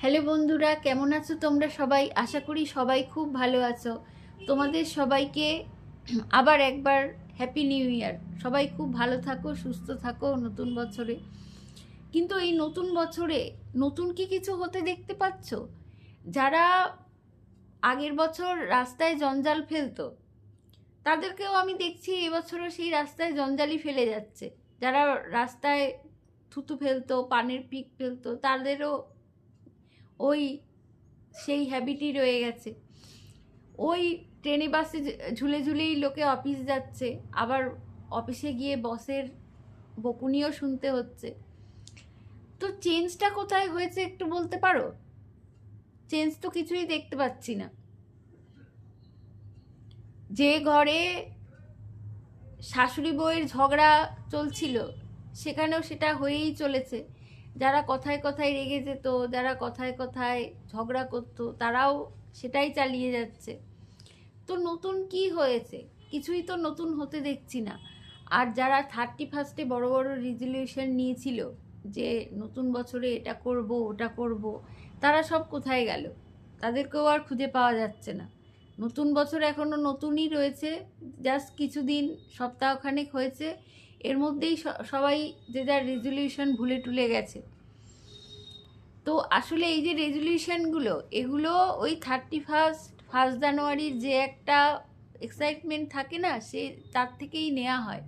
Hello বন্ধুরা, কেমন আছো তোমরা সবাই? আশা করি সবাই খুব ভালো আছো। তোমাদের সবাইকে আবার একবার হ্যাপি নিউ ইয়ার। সবাই খুব ভালো থাকো, সুস্থ থাকো নতুন বছরে। কিন্তু এই নতুন বছরে নতুন কি কিছু হতে দেখতে পাচ্ছ? যারা আগের বছর রাস্তায় জঞ্জাল ফেলতো, তাদেরকেও আমি দেখছি এবছরও সেই রাস্তায় জঞ্জালই ফেলে যাচ্ছে। যারা রাস্তায় থুতু ফেলতো, পানের পিক ফেলতো, তাদেরও ওই সেই হ্যাবিটই রয়ে গেছে। ওই ট্রেনে বাসে ঝুলে ঝুলেই লোকে অফিস যাচ্ছে, আবার অফিসে গিয়ে বসের বকুনিও শুনতে হচ্ছে। তো চেঞ্জটা কোথায় হয়েছে একটু বলতে পারো? চেঞ্জ তো কিছুই দেখতে পাচ্ছি না। যে ঘরে শাশুড়ি বউয়ের ঝগড়া চলছিল, সেখানেও সেটা হয়েই চলেছে। যারা কথায় কথায় রেগে যেত, যারা কথায় কথায় ঝগড়া করতো, তারাও সেটাই চালিয়ে যাচ্ছে। তো নতুন কি হয়েছে? কিছুই তো নতুন হতে দেখছি না। আর যারা 31 বড় বড় রেজলিউশন নিয়েছিল যে নতুন বছরে এটা করব ওটা করব, তারা সব কোথায় গেল? তাদেরকেও আর খুঁজে পাওয়া যাচ্ছে না। নতুন বছর এখনো নতুনই রয়েছে, জাস্ট কিছুদিন, সপ্তাহখানেক হয়েছে। এর মধ্যেই সবাই যে যার রেজলিউশন ভুলে টুলে গেছে। তো আসলে এই যে রেজলিউশনগুলো, এগুলো ওই 1 জানুয়ারির যে একটা এক্সাইটমেন্ট থাকে না, সে তার থেকেই নেওয়া হয়।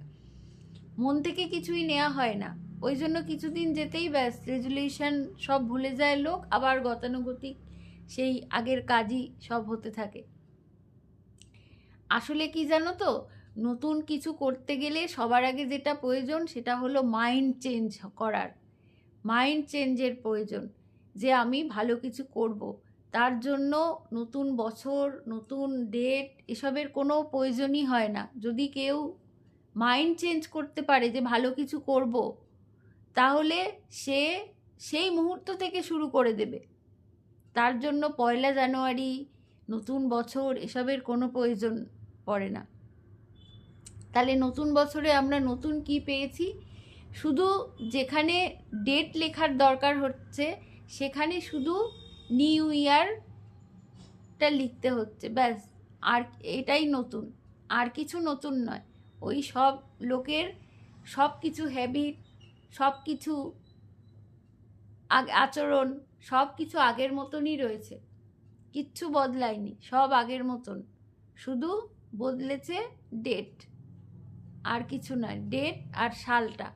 মন থেকে কিছুই নেওয়া হয় না। ওই জন্য কিছুদিন যেতেই ব্যাস রেজলিউশন সব ভুলে যায় লোক, আবার গতানুগতিক সেই আগের কাজই সব হতে থাকে। আসলে কি জানো তো, নতুন কিছু করতে গেলে সবার আগে যেটা প্রয়োজন সেটা হলো মাইন্ড চেঞ্জ করার। মাইন্ড চেঞ্জের প্রয়োজন, যে আমি ভালো কিছু করব। তার জন্য নতুন বছর, নতুন ডেট, এসবের কোনো প্রয়োজনই হয় না। যদি কেউ মাইন্ড চেঞ্জ করতে পারে যে ভালো কিছু করব, তাহলে সে সেই মুহূর্ত থেকে শুরু করে দেবে। তার জন্য 1 জানুয়ারি, নতুন বছর, এসবের কোনো প্রয়োজন পড়ে না। তাহলে নতুন বছরে আমরা নতুন কি পেয়েছি? শুধু যেখানে ডেট লেখার দরকার হচ্ছে, সেখানে শুধু নিউ ইয়ারটা লিখতে হচ্ছে, ব্যাস। আর এটাই নতুন, আর কিছু নতুন নয়। ওই সব লোকের সব কিছু হ্যাবিট, সব কিছু আচরণ, সব কিছু আগের মতনই রয়েছে। কিচ্ছু বদলায়নি, সব আগের মতন। শুধু বদলেছে ডেট, আর কিছু নয়। ডেট আর সালটা।